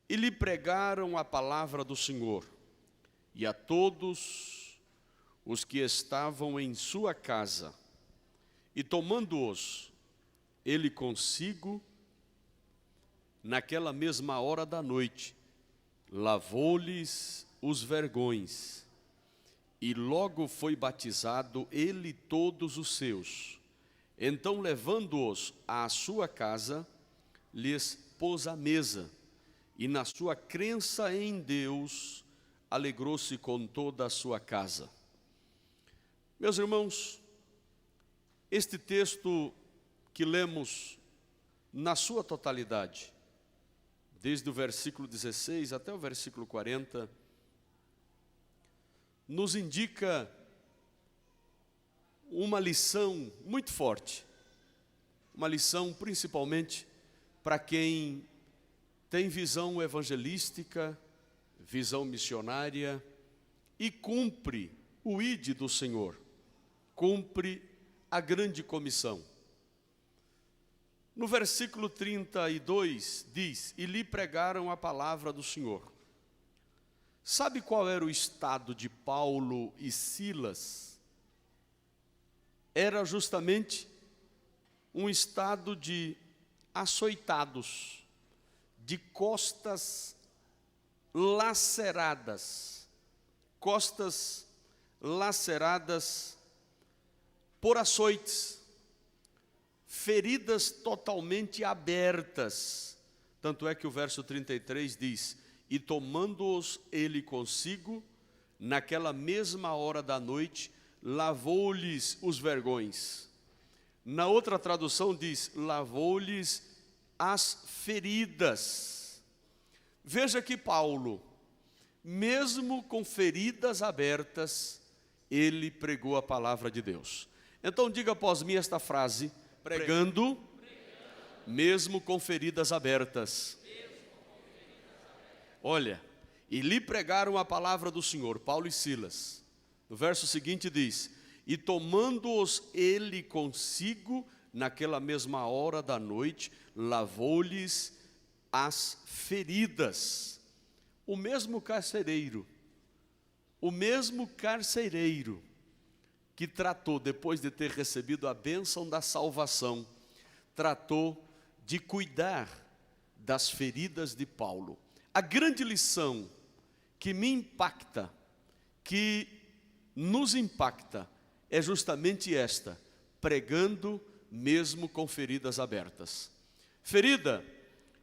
E lhe pregaram a palavra do Senhor, e a todos os que estavam em sua casa. E tomando-os, ele consigo, naquela mesma hora da noite, lavou-lhes os vergões, e logo foi batizado ele e todos os seus. Então, levando-os à sua casa, lhes pôs à mesa, e na sua crença em Deus, alegrou-se com toda a sua casa. Meus irmãos, este texto que lemos na sua totalidade, desde o versículo 16 até o versículo 40, nos indica uma lição muito forte, uma lição principalmente para quem tem visão evangelística, visão missionária e cumpre o ID do Senhor, cumpre a grande comissão. No versículo 32 diz: e lhe pregaram a palavra do Senhor. Sabe qual era o estado de Paulo e Silas? Era justamente um estado de açoitados, de costas laceradas por açoites, feridas totalmente abertas. Tanto é que o verso 33 diz: e tomando-os ele consigo, naquela mesma hora da noite, lavou-lhes os vergões. Na outra tradução diz: lavou-lhes as feridas. Veja que Paulo, mesmo com feridas abertas, ele pregou a palavra de Deus. Então diga após mim esta frase: pregando, mesmo com feridas abertas. Olha, e lhe pregaram a palavra do Senhor, Paulo e Silas. No verso seguinte diz: e tomando-os ele consigo, naquela mesma hora da noite, lavou-lhes as feridas. O mesmo carcereiro que tratou, depois de ter recebido a bênção da salvação, tratou de cuidar das feridas de Paulo. A grande lição que me impacta, que nos impacta, é justamente esta: pregando mesmo com feridas abertas. Ferida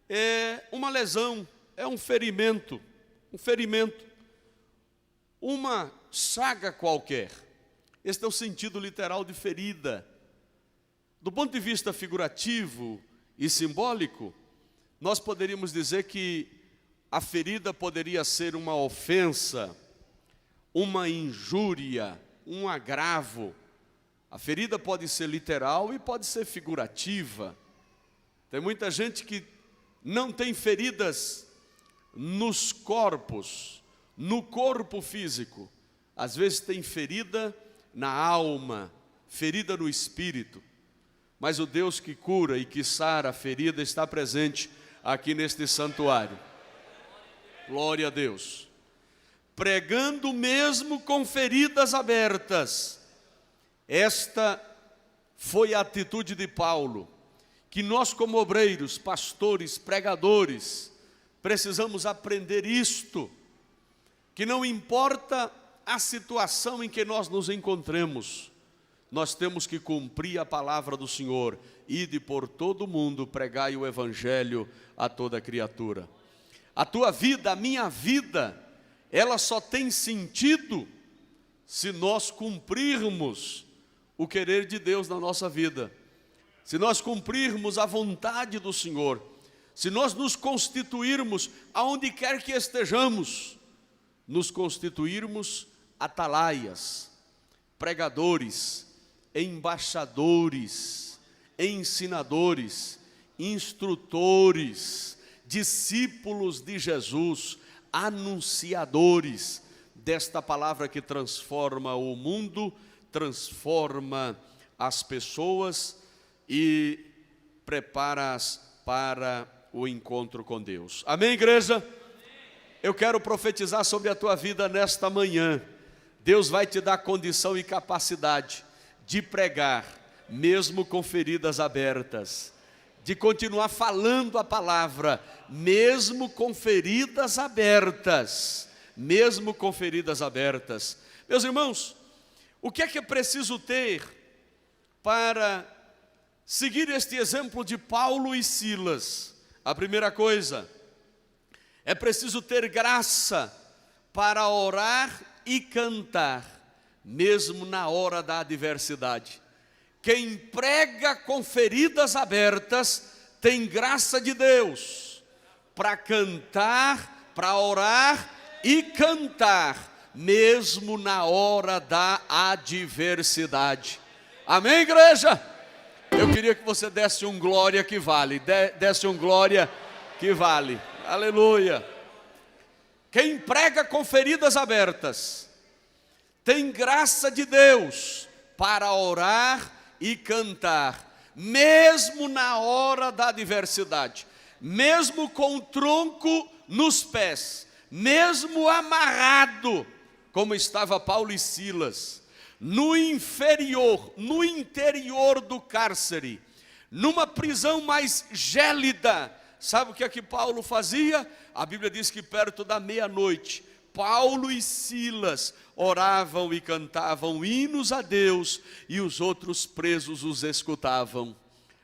é uma lesão, é um ferimento, uma chaga qualquer. Este é o sentido literal de ferida. Do ponto de vista figurativo e simbólico, nós poderíamos dizer que a ferida poderia ser uma ofensa, uma injúria, um agravo. A ferida pode ser literal e pode ser figurativa. Tem muita gente que não tem feridas nos corpos, no corpo físico. Às vezes tem ferida na alma, ferida no espírito. Mas o Deus que cura e que sara a ferida está presente aqui neste santuário. Glória a Deus. Pregando mesmo com feridas abertas. Esta foi a atitude de Paulo, que nós como obreiros, pastores, pregadores, precisamos aprender isto, que não importa a situação em que nós nos encontremos, nós temos que cumprir a palavra do Senhor: ide por todo o mundo, pregai o evangelho a toda criatura. A tua vida, a minha vida, ela só tem sentido se nós cumprirmos o querer de Deus na nossa vida, se nós cumprirmos a vontade do Senhor, se nós nos constituirmos, aonde quer que estejamos, nos constituirmos atalaias, pregadores, embaixadores, ensinadores, instrutores, discípulos de Jesus, anunciadores desta palavra que transforma o mundo, transforma as pessoas e prepara-as para o encontro com Deus. Amém, igreja? Eu quero profetizar sobre a tua vida nesta manhã. Deus vai te dar condição e capacidade de pregar, mesmo com feridas abertas, de continuar falando a palavra, mesmo com feridas abertas, mesmo com feridas abertas. Meus irmãos, o que é preciso ter para seguir este exemplo de Paulo e Silas? A primeira coisa, é preciso ter graça para orar e cantar, mesmo na hora da adversidade. Quem prega com feridas abertas tem graça de Deus para cantar, para orar e cantar, mesmo na hora da adversidade. Amém, igreja? Eu queria que você desse um glória que vale, desse um glória que vale. Aleluia. Quem prega com feridas abertas tem graça de Deus para orar e cantar, mesmo na hora da adversidade, mesmo com o tronco nos pés, mesmo amarrado, como estava Paulo e Silas, no interior do cárcere, numa prisão mais gélida. Sabe o que é que Paulo fazia? A Bíblia diz que perto da meia-noite, Paulo e Silas oravam e cantavam hinos a Deus, e os outros presos os escutavam.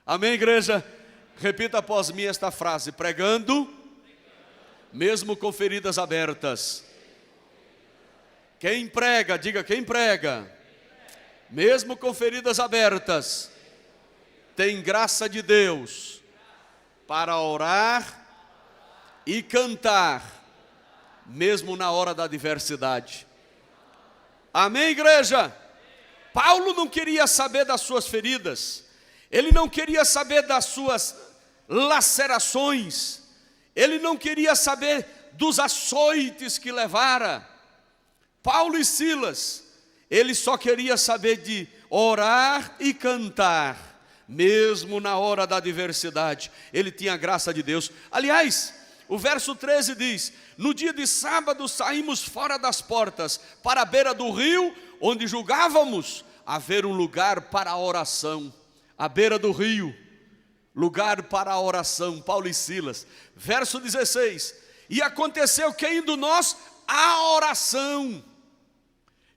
Amém, igreja? Repita após mim esta frase: pregando, mesmo com feridas abertas. Quem prega, diga quem prega, mesmo com feridas abertas, tem graça de Deus para orar e cantar, mesmo na hora da adversidade. Amém, igreja? Paulo não queria saber das suas feridas, ele não queria saber das suas lacerações, ele não queria saber dos açoites que levara. Paulo e Silas, ele só queria saber de orar e cantar, mesmo na hora da adversidade. Ele tinha a graça de Deus. Aliás, o verso 13 diz: no dia de sábado saímos fora das portas, para a beira do rio, onde julgávamos haver um lugar para a oração. À beira do rio, lugar para a oração, Paulo e Silas. Verso 16: e aconteceu que indo nós à oração,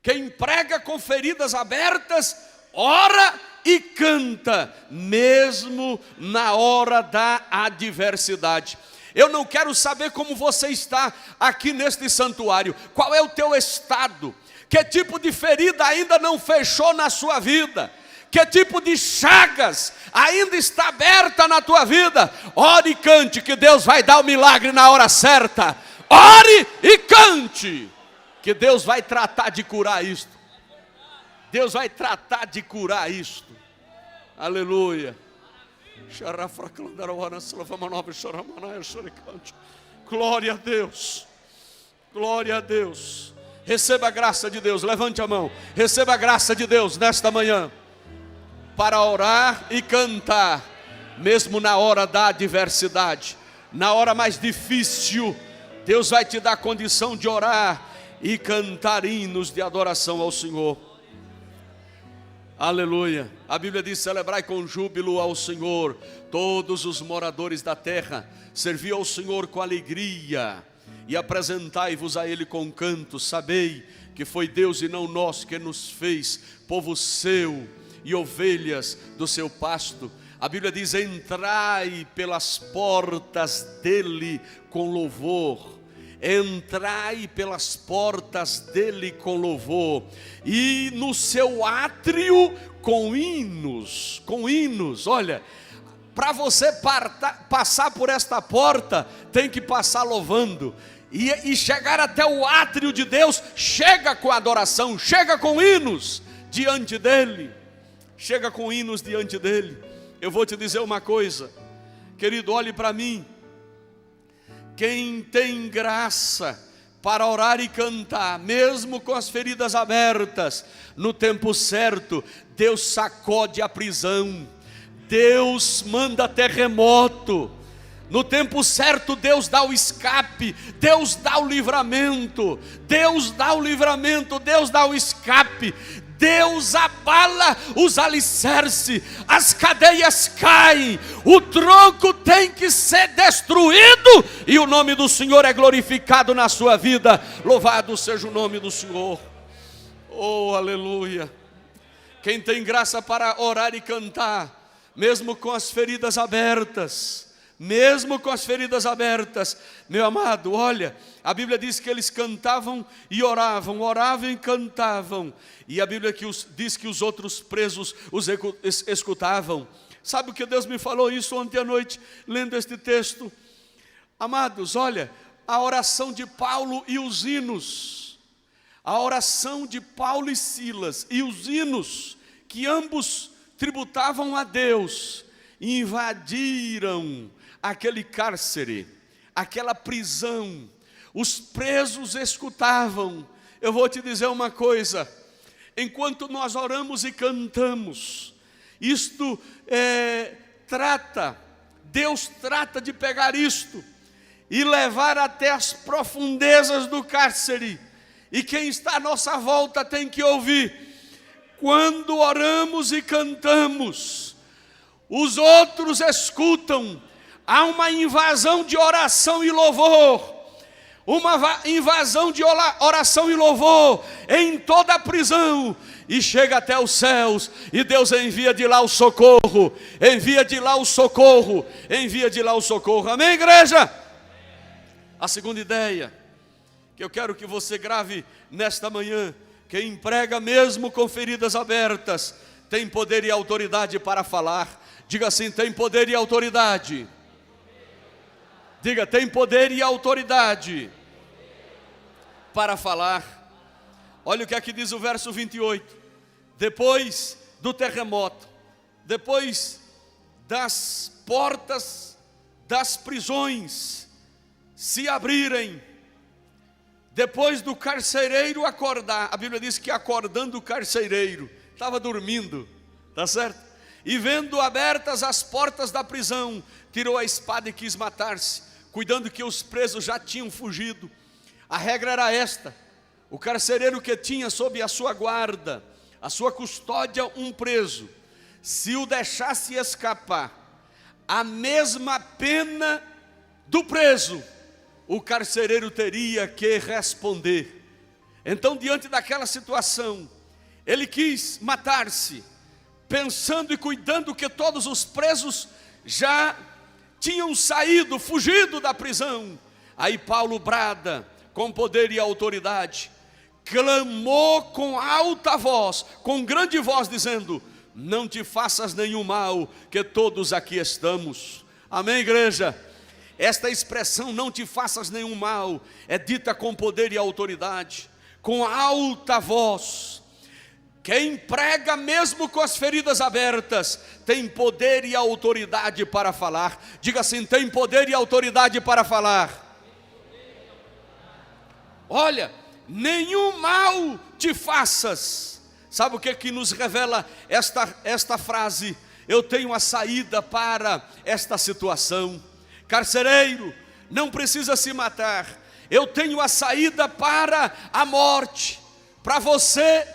quem prega com feridas abertas, ora e canta, mesmo na hora da adversidade. Eu não quero saber como você está aqui neste santuário, qual é o teu estado, que tipo de ferida ainda não fechou na sua vida, que tipo de chagas ainda está aberta na tua vida. Ore e cante, que Deus vai dar o milagre na hora certa. Ore e cante, que Deus vai tratar de curar isto. Deus vai tratar de curar isto. Aleluia. Glória a Deus. Glória a Deus. Receba a graça de Deus. Levante a mão. Receba a graça de Deus nesta manhã, para orar e cantar, mesmo na hora da adversidade, na hora mais difícil. Deus vai te dar condição de orar e cantar hinos de adoração ao Senhor. Aleluia. A Bíblia diz: celebrai com júbilo ao Senhor todos os moradores da terra, servi ao Senhor com alegria e apresentai-vos a Ele com cantos. Sabei que foi Deus e não nós que nos fez povo seu e ovelhas do seu pasto. A Bíblia diz: entrai pelas portas dele com louvor. Entrai pelas portas dele com louvor, e no seu átrio com hinos. Olha, para você passar por esta porta, tem que passar louvando, e chegar até o átrio de Deus. Chega com adoração, chega com hinos diante dele, chega com hinos diante dele. Eu vou te dizer uma coisa, querido, olhe para mim. Quem tem graça para orar e cantar, mesmo com as feridas abertas, no tempo certo, Deus sacode a prisão, Deus manda terremoto, No tempo certo Deus dá o escape, Deus dá o livramento, Deus dá o livramento, Deus dá o escape, Deus abala os alicerces, as cadeias caem, o tronco tem que ser destruído e o nome do Senhor é glorificado na sua vida. Louvado seja o nome do Senhor. Oh, aleluia. Quem tem graça para orar e cantar, mesmo com as feridas abertas, mesmo com as feridas abertas, meu amado, olha, a Bíblia diz que eles cantavam e oravam, oravam e cantavam, e a Bíblia diz que os outros presos os escutavam. Sabe o que Deus me falou isso ontem à noite, lendo este texto? Amados, olha, a oração de Paulo e os hinos, a oração de Paulo e Silas e os hinos, que ambos tributavam a Deus, invadiram aquele cárcere, aquela prisão, os presos escutavam. Eu vou te dizer uma coisa, enquanto nós oramos e cantamos, isto Deus trata de pegar isto e levar até as profundezas do cárcere, e quem está à nossa volta tem que ouvir. Quando oramos e cantamos, os outros escutam, há uma invasão de oração e louvor, uma invasão de oração e louvor em toda a prisão, e chega até os céus, e Deus envia de lá o socorro, envia de lá o socorro, envia de lá o socorro. Amém, igreja? A segunda ideia, que eu quero que você grave nesta manhã: quem prega mesmo com feridas abertas, tem poder e autoridade para falar. Diga assim: tem poder e autoridade. Diga: tem poder e autoridade para falar. Olha o que aqui diz o verso 28. Depois do terremoto, depois das portas das prisões se abrirem, depois do carcereiro acordar, a Bíblia diz que acordando o carcereiro, estava dormindo, tá certo? E vendo abertas as portas da prisão, tirou a espada e quis matar-se, cuidando que os presos já tinham fugido. A regra era esta: o carcereiro que tinha sob a sua guarda, a sua custódia, um preso, se o deixasse escapar, a mesma pena do preso, o carcereiro teria que responder. Então, diante daquela situação, ele quis matar-se, pensando e cuidando que todos os presos já tinham saído, fugido da prisão. Aí Paulo brada com poder e autoridade, clamou com alta voz, com grande voz, dizendo: não te faças nenhum mal, que todos aqui estamos. Amém, igreja? Esta expressão, não te faças nenhum mal, é dita com poder e autoridade, com alta voz. Quem prega mesmo com as feridas abertas, tem poder e autoridade para falar. Diga assim: tem poder e autoridade para falar. Olha, nenhum mal te faças. Sabe o que nos revela esta frase? Eu tenho a saída para esta situação. Carcereiro, não precisa se matar. Eu tenho a saída para a morte. Para você,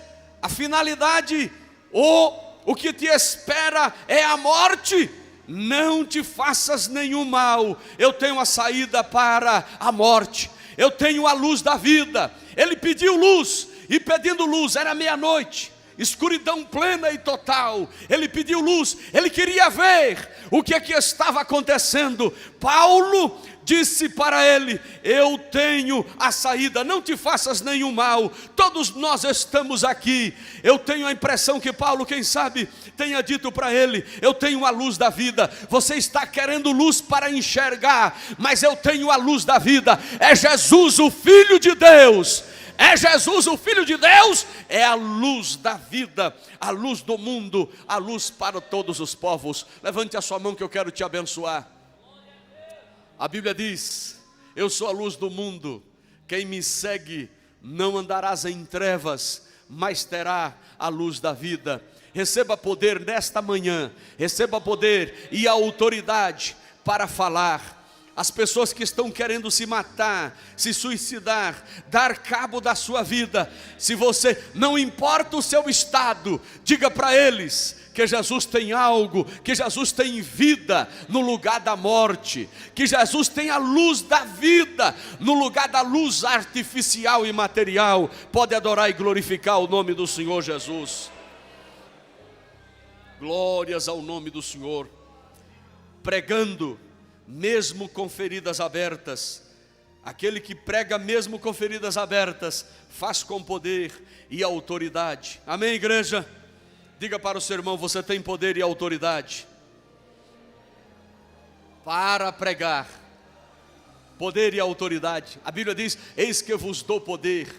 a finalidade, o que te espera é a morte. Não te faças nenhum mal. Eu tenho a saída para a morte. Eu tenho a luz da vida. Ele pediu luz, e pedindo luz, era meia-noite, escuridão plena e total. Ele pediu luz, ele queria ver o que estava acontecendo. Paulo disse para ele: eu tenho a saída, não te faças nenhum mal. Todos nós estamos aqui. Eu tenho a impressão que Paulo, quem sabe, tenha dito para ele: eu tenho a luz da vida. Você está querendo luz para enxergar, mas eu tenho a luz da vida. É Jesus, o Filho de Deus. É Jesus, o Filho de Deus, é a luz da vida, a luz do mundo, a luz para todos os povos. Levante a sua mão que eu quero te abençoar. A Bíblia diz: eu sou a luz do mundo, quem me segue não andarás em trevas, mas terá a luz da vida. Receba poder nesta manhã, receba poder e autoridade para falar. as pessoas que estão querendo se matar, se suicidar, dar cabo da sua vida. Se você, não importa o seu estado, diga para eles que Jesus tem algo, que Jesus tem vida no lugar da morte, que Jesus tem a luz da vida no lugar da luz artificial e material. Pode adorar e glorificar o nome do Senhor Jesus. Glórias ao nome do Senhor. Pregando, mesmo com feridas abertas. Aquele que prega mesmo com feridas abertas, faz com poder e autoridade. Amém, igreja? Diga para o seu irmão: você tem poder e autoridade para pregar. Poder e autoridade. A Bíblia diz: eis que vos dou poder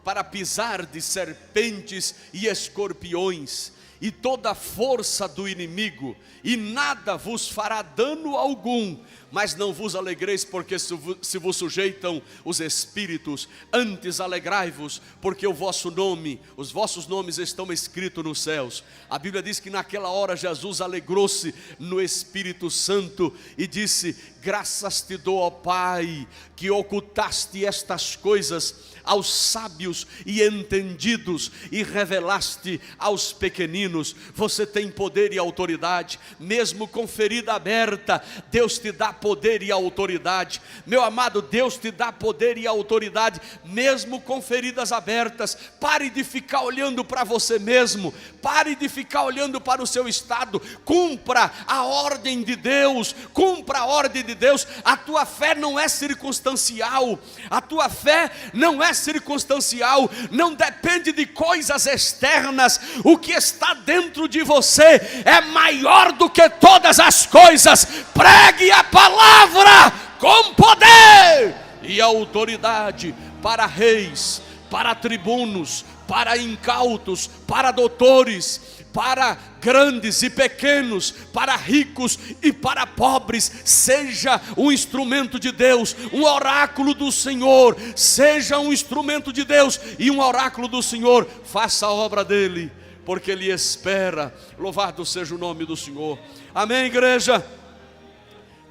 para pisar de serpentes e escorpiões e toda a força do inimigo, e nada vos fará dano algum. Mas não vos alegreis porque se vos sujeitam os espíritos, antes alegrai-vos, porque os vossos nomes estão escritos nos céus. A Bíblia diz que naquela hora Jesus alegrou-se no Espírito Santo e disse: graças te dou, ó Pai, que ocultaste estas coisas aos sábios e entendidos e revelaste aos pequeninos. Você tem poder e autoridade, mesmo com ferida aberta. Deus te dá poder e autoridade, meu amado. Deus te dá poder e autoridade, mesmo com feridas abertas. Pare de ficar olhando para você mesmo, pare de ficar olhando para o seu estado. Cumpra a ordem de Deus, cumpra a ordem de Deus. A tua fé não é circunstancial, a tua fé não é circunstancial, não depende de coisas externas. O que está dentro de você é maior do que todas as coisas. Pregue a palavra com poder e autoridade para reis, para tribunos, para incautos, para doutores, para grandes e pequenos, para ricos e para pobres. Seja um instrumento de Deus, um oráculo do Senhor. Seja um instrumento de Deus e um oráculo do Senhor. Faça a obra dele, porque ele espera. Louvado seja o nome do Senhor. Amém, igreja?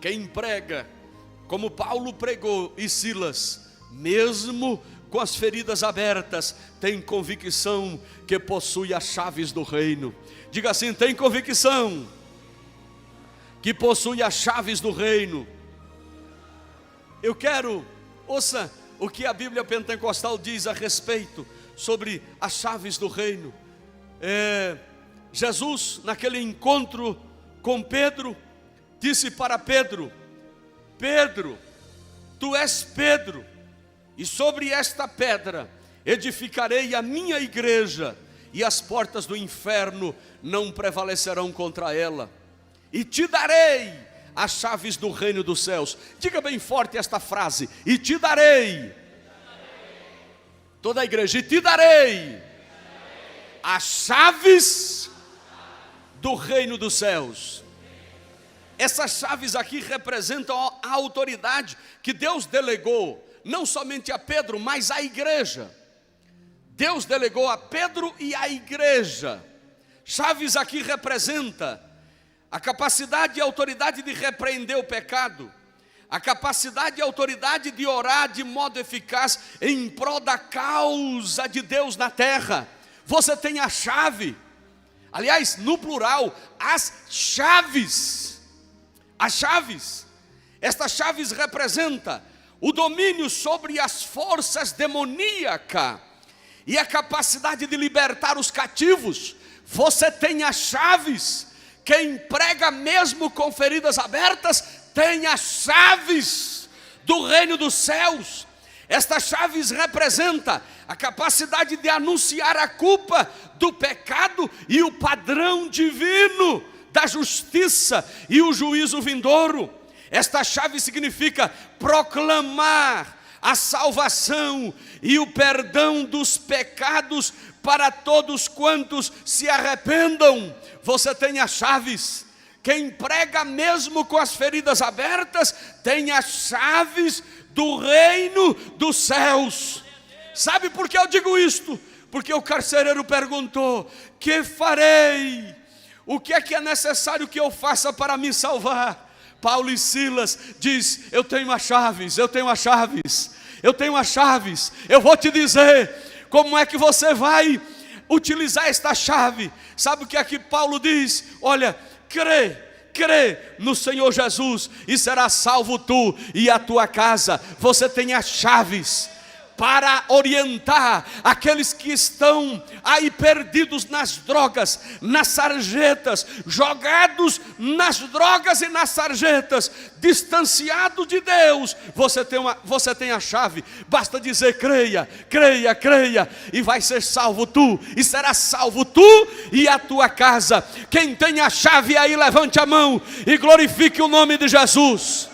Quem prega como Paulo pregou e Silas, mesmo com as feridas abertas, tem convicção que possui as chaves do reino. Diga assim: tem convicção que possui as chaves do reino. Eu quero, ouça o que a Bíblia Pentecostal diz a respeito sobre as chaves do reino. Jesus, naquele encontro com Pedro, disse para Pedro: Pedro, tu és Pedro, e sobre esta pedra edificarei a minha igreja, e as portas do inferno não prevalecerão contra ela. E te darei as chaves do reino dos céus. Diga bem forte esta frase: e te darei. Toda a igreja: e te darei as chaves do reino dos céus. Essas chaves aqui representam a autoridade que Deus delegou, não somente a Pedro, mas à igreja. Deus delegou a Pedro e à igreja. Chaves aqui representa a capacidade e a autoridade de repreender o pecado, a capacidade e a autoridade de orar de modo eficaz em prol da causa de Deus na terra. Você tem a chave, aliás, no plural, as chaves. As chaves. Estas chaves representam o domínio sobre as forças demoníacas e a capacidade de libertar os cativos. Você tem as chaves. Quem prega mesmo com feridas abertas tem as chaves do reino dos céus. Estas chaves representam a capacidade de anunciar a culpa do pecado e o padrão divino da justiça e o juízo vindouro. Esta chave significa proclamar a salvação e o perdão dos pecados para todos quantos se arrependam. Você tem as chaves. Quem prega mesmo com as feridas abertas tem as chaves do reino dos céus. Sabe por que eu digo isto? Porque o carcereiro perguntou: que farei? O que é necessário que eu faça para me salvar? Paulo e Silas diz: eu tenho as chaves, eu tenho as chaves, eu tenho as chaves. Eu vou te dizer como é que você vai utilizar esta chave. Sabe o que aqui Paulo diz? Olha, crê no Senhor Jesus e será salvo tu e a tua casa. Você tem as chaves para orientar aqueles que estão aí perdidos nas drogas, nas sarjetas, jogados nas drogas e nas sarjetas, distanciados de Deus. Você tem a chave, basta dizer: creia, e vai ser salvo tu, e será salvo tu e a tua casa. Quem tem a chave aí, levante a mão e glorifique o nome de Jesus.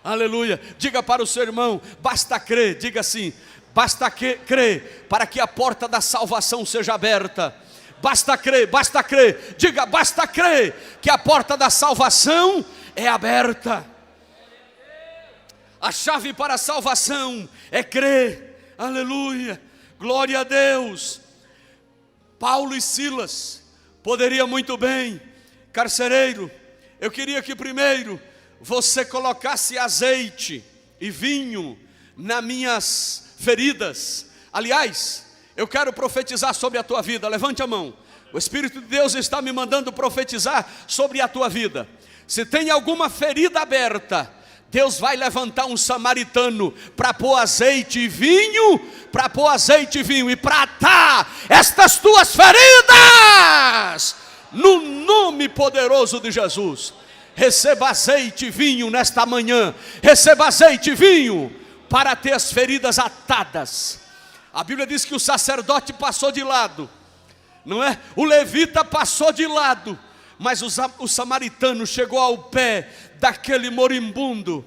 Aleluia. Diga para o seu irmão: basta crer. Diga assim: basta crer para que a porta da salvação seja aberta. Basta crer. Diga: basta crer que a porta da salvação é aberta. A chave para a salvação é crer. Aleluia. Glória a Deus. Paulo e Silas poderia muito bem, carcereiro, eu queria que primeiro você colocasse azeite e vinho nas minhas feridas. Aliás, eu quero profetizar sobre a tua vida. Levante a mão. O Espírito de Deus está me mandando profetizar sobre a tua vida. Se tem alguma ferida aberta, Deus vai levantar um samaritano para pôr azeite e vinho, e para atar estas tuas feridas, no nome poderoso de Jesus. Receba azeite e vinho nesta manhã. Receba azeite e vinho para ter as feridas atadas. A Bíblia diz que o sacerdote passou de lado, não é? O levita passou de lado, mas o samaritano chegou ao pé daquele moribundo.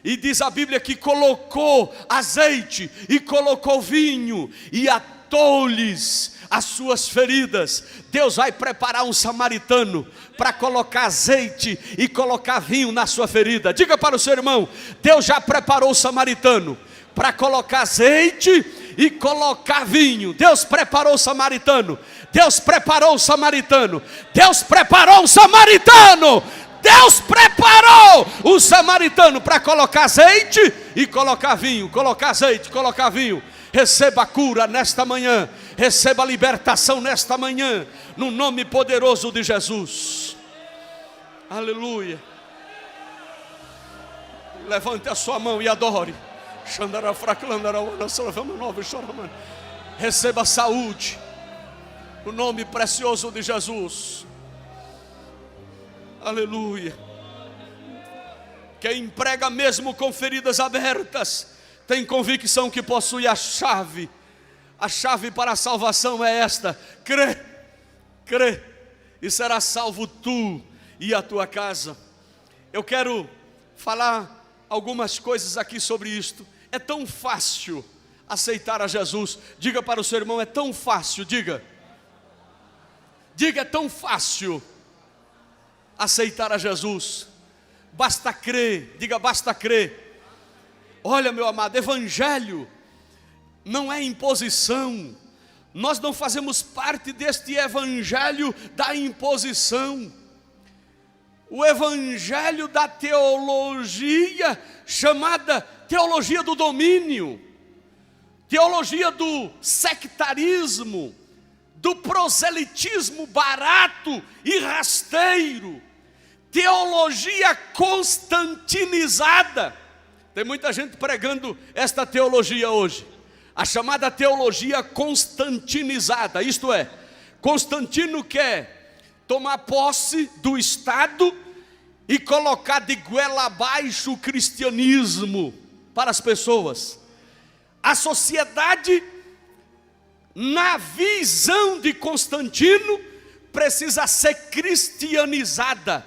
E diz a Bíblia que colocou azeite e colocou vinho e atou-lhes as suas feridas. Deus vai preparar um samaritano para colocar azeite e colocar vinho na sua ferida. Diga para o seu irmão: Deus já preparou o samaritano para colocar azeite e colocar vinho. Deus preparou o samaritano. Deus preparou o samaritano. Deus preparou o samaritano. Deus preparou o samaritano para colocar azeite e colocar vinho. Colocar azeite, colocar vinho. Receba a cura nesta manhã. Receba a libertação nesta manhã, no nome poderoso de Jesus. Aleluia. Levante a sua mão e adore. Receba saúde, no nome precioso de Jesus. Aleluia. Quem prega mesmo com feridas abertas tem convicção que possui a chave. A chave para a salvação é esta: crê, e será salvo tu e a tua casa. Eu quero falar algumas coisas aqui sobre isto. É tão fácil aceitar a Jesus. Diga para o seu irmão: é tão fácil. Diga, é tão fácil aceitar a Jesus. Basta crer. Diga: basta crer. Olha, meu amado, evangelho não é imposição. Nós não fazemos parte deste evangelho da imposição. O evangelho da teologia chamada teologia do domínio, teologia do sectarismo, do proselitismo barato e rasteiro, teologia constantinizada. Tem muita gente pregando esta teologia hoje, a chamada teologia constantinizada. Isto é, Constantino quer tomar posse do Estado e colocar de goela abaixo o cristianismo para as pessoas. A sociedade, na visão de Constantino, precisa ser cristianizada.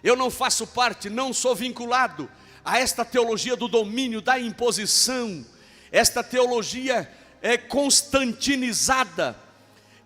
Eu não faço parte, não sou vinculado a esta teologia do domínio, da imposição. Esta teologia é constantinizada,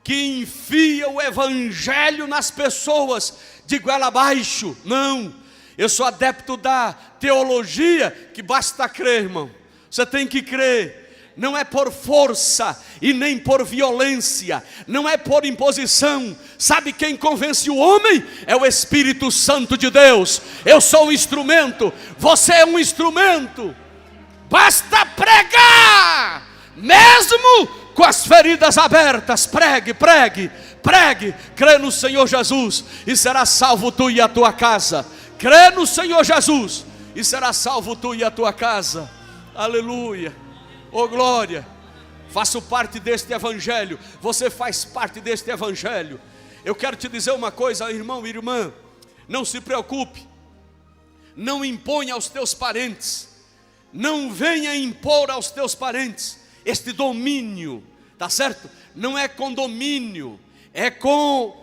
que enfia o evangelho nas pessoas de goela abaixo. Não, eu sou adepto da teologia que basta crer, irmão. Você tem que crer. não é por força e nem por violência, não é por imposição. Sabe quem convence o homem? É o Espírito Santo de Deus. Eu sou um instrumento, você é um instrumento. Basta pregar, mesmo com as feridas abertas. Pregue, pregue, pregue. Crê no Senhor Jesus e será salvo tu e a tua casa. Crê no Senhor Jesus e será salvo tu e a tua casa. Aleluia. Oh glória. Faço parte deste evangelho. Você faz parte deste evangelho. Eu quero te dizer uma coisa, irmão e irmã. Não se preocupe. Não imponha aos teus parentes. Não venha impor aos teus parentes este domínio, tá certo? Não é com domínio, é com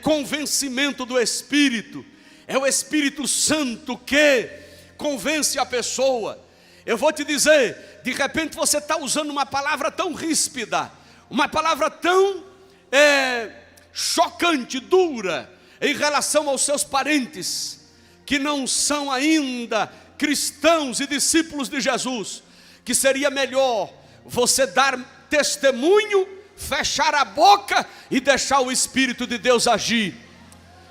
convencimento do Espírito. É o Espírito Santo que convence a pessoa. Eu vou te dizer, de repente você está usando uma palavra tão ríspida, uma palavra tão chocante, dura, em relação aos seus parentes, que não são ainda cristãos e discípulos de Jesus, que seria melhor você dar testemunho, fechar a boca e deixar o Espírito de Deus agir.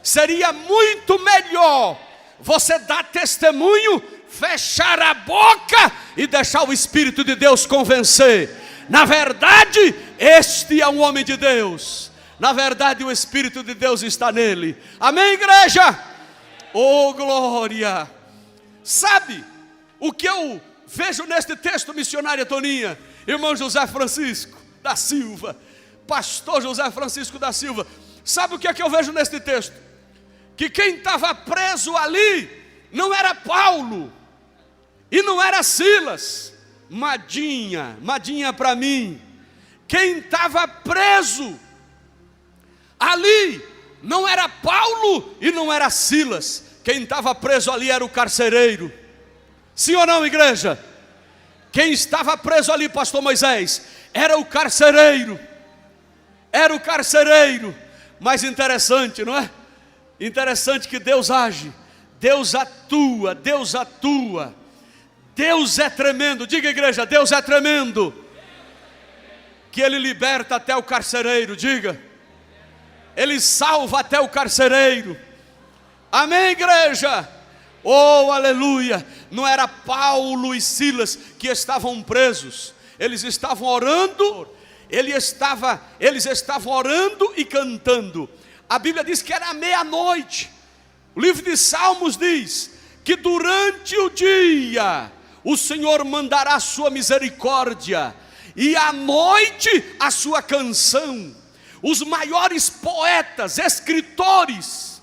Seria muito melhor você dar testemunho, fechar a boca e deixar o Espírito de Deus convencer. Na verdade, este é um homem de Deus. Na verdade, o Espírito de Deus está nele. Amém, igreja? Oh, glória! Sabe o que eu vejo neste texto, missionária Toninha? Irmão José Francisco da Silva, pastor José Francisco da Silva. Sabe o que é que eu vejo neste texto? Que quem estava preso ali não era Paulo e não era Silas. Madinha para mim. Quem estava preso ali não era Paulo e não era Silas. Quem estava preso ali era o carcereiro. Sim ou não, igreja? Quem estava preso ali, pastor Moisés, era o carcereiro. Era o carcereiro. Mas interessante, não é? Interessante que Deus age, Deus atua, Deus atua. Deus é tremendo. Diga, igreja, Deus é tremendo. Que Ele liberta até o carcereiro. Diga, Ele salva até o carcereiro. Amém, igreja? Oh, aleluia. Não era Paulo e Silas que estavam presos. Eles estavam orando. Eles estavam orando e cantando. A Bíblia diz que era meia-noite. O livro de Salmos diz que durante o dia o Senhor mandará a sua misericórdia, e à noite a sua canção. Os maiores poetas, escritores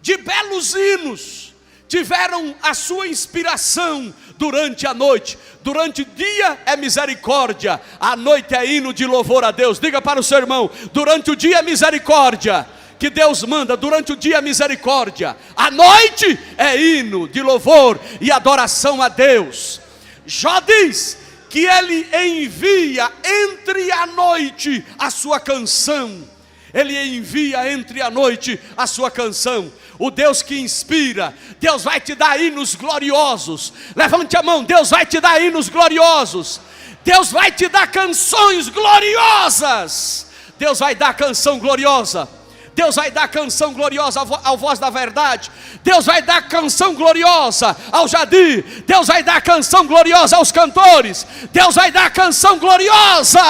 de belos hinos tiveram a sua inspiração durante a noite. Durante o dia é misericórdia, à noite é hino de louvor a Deus. Diga para o seu irmão: durante o dia é misericórdia que Deus manda, durante o dia é misericórdia, à noite é hino de louvor e adoração a Deus. Jó diz que Ele envia entre a noite a sua canção. Ele envia entre a noite a sua canção. O Deus que inspira, Deus vai te dar hinos gloriosos. Levante a mão, Deus vai te dar hinos gloriosos. Deus vai te dar canções gloriosas. Deus vai dar canção gloriosa. Deus vai dar canção gloriosa ao Voz da Verdade. Deus vai dar canção gloriosa ao Jadir. Deus vai dar canção gloriosa aos cantores. Deus vai dar canção gloriosa.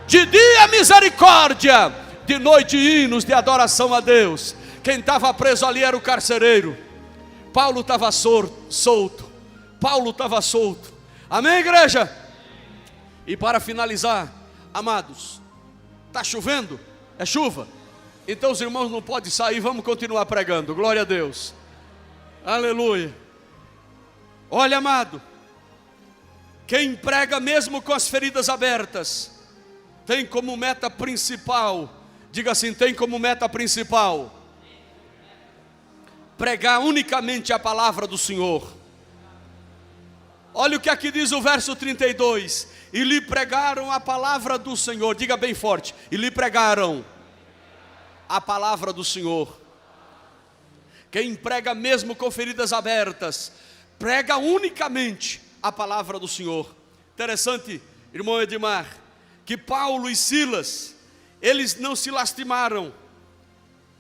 De dia misericórdia, de noite hinos de adoração a Deus. Quem estava preso ali era o carcereiro. Paulo estava solto. Paulo estava solto. Amém, igreja? E para finalizar, amados, está chovendo? É chuva? Então os irmãos não podem sair, vamos continuar pregando. Glória a Deus. Aleluia. Olha, amado, quem prega mesmo com as feridas abertas, tem como meta principal, diga assim, tem como meta principal, pregar unicamente a palavra do Senhor. Olha o que aqui diz o verso 32. E lhe pregaram a palavra do Senhor. Diga bem forte. E lhe pregaram a palavra do Senhor. Quem prega mesmo com feridas abertas, prega unicamente a palavra do Senhor. Interessante, irmão Edmar, que Paulo e Silas, eles não se lastimaram,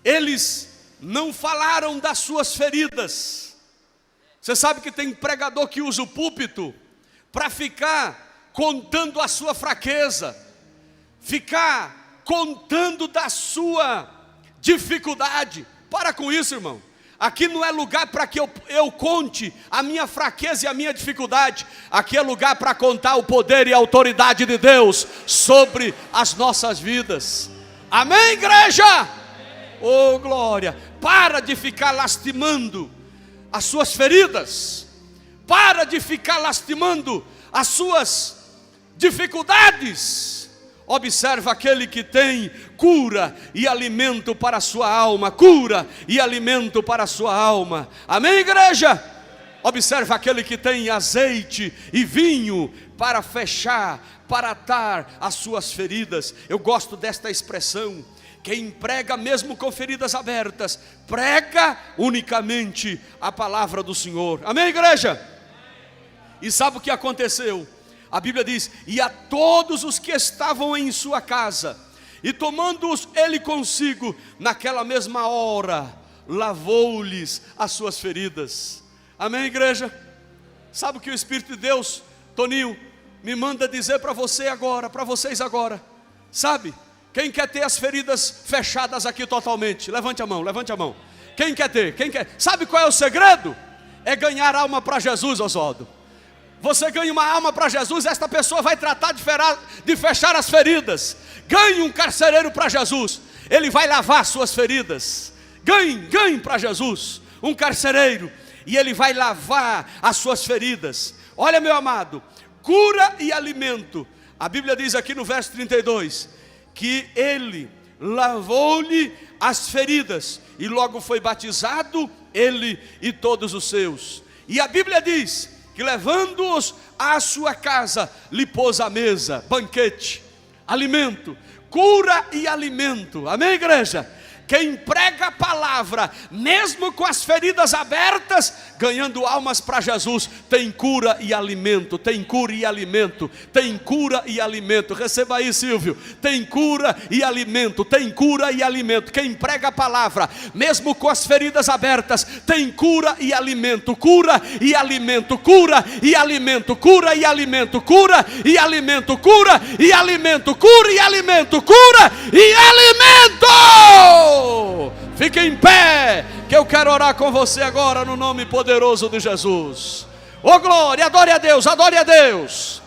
eles não falaram das suas feridas. Você sabe que tem pregador que usa o púlpito para ficar contando a sua fraqueza, ficar contando da sua dificuldade. Para com isso, irmão. Aqui não é lugar para que eu conte a minha fraqueza e a minha dificuldade. Aqui é lugar para contar o poder e a autoridade de Deus sobre as nossas vidas. Amém, igreja? Oh, glória. Para de ficar lastimando as suas feridas. Para de ficar lastimando as suas dificuldades. Observa aquele que tem cura e alimento para a sua alma. Cura e alimento para a sua alma. Amém, igreja? Observa aquele que tem azeite e vinho para fechar, para atar as suas feridas. Eu gosto desta expressão. Quem prega mesmo com feridas abertas, prega unicamente a palavra do Senhor. Amém, igreja? E sabe o que aconteceu? A Bíblia diz, e a todos os que estavam em sua casa, e tomando-os ele consigo, naquela mesma hora, lavou-lhes as suas feridas. Amém, igreja? Sabe o que o Espírito de Deus, Toninho, me manda dizer para você agora, para vocês agora? Sabe? Quem quer ter as feridas fechadas aqui totalmente? Levante a mão, levante a mão. Quem quer ter? Quem quer? Sabe qual é o segredo? É ganhar alma para Jesus, Oswaldo. Você ganha uma alma para Jesus, esta pessoa vai tratar de fechar as feridas. Ganhe um carcereiro para Jesus, ele vai lavar suas feridas. Ganhe para Jesus um carcereiro, e ele vai lavar as suas feridas. Olha, meu amado, cura e alimento. A Bíblia diz aqui no verso 32, que ele lavou-lhe as feridas, e logo foi batizado, ele e todos os seus. E a Bíblia diz que levando-os à sua casa, lhe pôs à mesa, banquete, alimento, cura e alimento. Amém, igreja? Quem prega a palavra, mesmo com as feridas abertas, ganhando almas para Jesus, tem cura e alimento, tem cura e alimento, tem cura e alimento. Receba aí, Silvio, tem cura e alimento, tem cura e alimento. Quem prega a palavra, mesmo com as feridas abertas, tem cura e alimento, cura e alimento, cura e alimento, cura e alimento, cura e alimento, cura e alimento, cura e alimento, cura e alimento. Fique em pé, que eu quero orar com você agora no nome poderoso de Jesus. Oh, glória, adore a Deus, adore a Deus.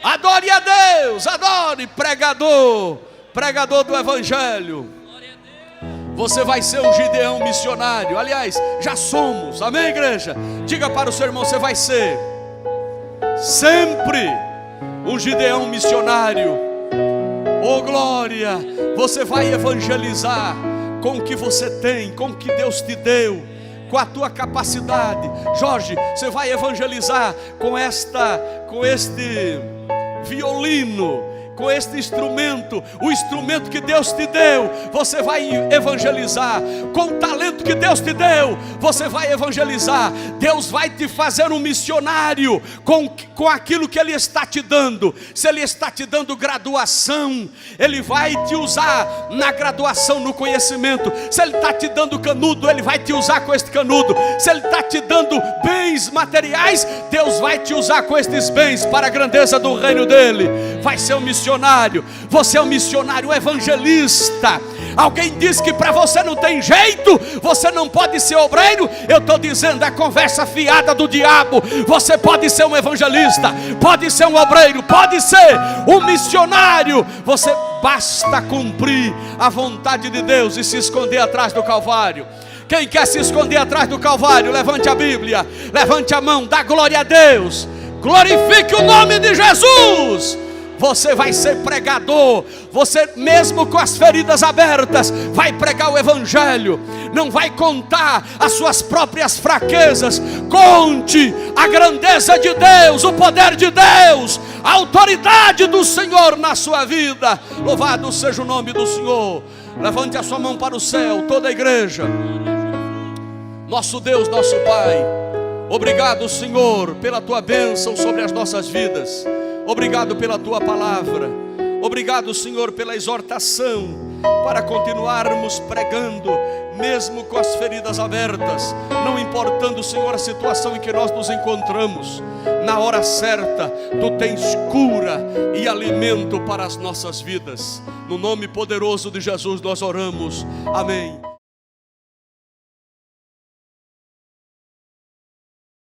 Adore a Deus, adore, pregador do evangelho. Você vai ser um Gideão missionário. Aliás, já somos, amém, igreja? Diga para o seu irmão, você vai ser sempre um Gideão missionário. Oh, glória, você vai evangelizar com o que você tem, com o que Deus te deu, com a tua capacidade. Jorge, você vai evangelizar com este violino, com este instrumento, o instrumento que Deus te deu, você vai evangelizar. Com o talento que Deus te deu, você vai evangelizar. Deus vai te fazer um missionário com aquilo que Ele está te dando. Se Ele está te dando graduação, Ele vai te usar na graduação, no conhecimento. Se Ele está te dando canudo, Ele vai te usar com este canudo. Se Ele está te dando bens materiais, Deus vai te usar com estes bens para a grandeza do reino dEle. Vai ser um missionário. Você é um missionário evangelista. Alguém diz que para você não tem jeito, você não pode ser obreiro. Eu estou dizendo, é conversa fiada do diabo. Você pode ser um evangelista, pode ser um obreiro, pode ser um missionário. Você basta cumprir a vontade de Deus e se esconder atrás do Calvário. Quem quer se esconder atrás do Calvário, levante a Bíblia, levante a mão, dá glória a Deus, glorifique o nome de Jesus. Você vai ser pregador. Você mesmo com as feridas abertas vai pregar o evangelho. Não vai contar as suas próprias fraquezas. Conte a grandeza de Deus, o poder de Deus, a autoridade do Senhor na sua vida. Louvado seja o nome do Senhor. Levante a sua mão para o céu, toda a igreja. Nosso Deus, nosso Pai, obrigado, Senhor, pela tua bênção sobre as nossas vidas. Obrigado pela tua palavra. Obrigado, Senhor, pela exortação para continuarmos pregando, mesmo com as feridas abertas, não importando, Senhor, a situação em que nós nos encontramos. Na hora certa, Tu tens cura e alimento para as nossas vidas. No nome poderoso de Jesus nós oramos. Amém.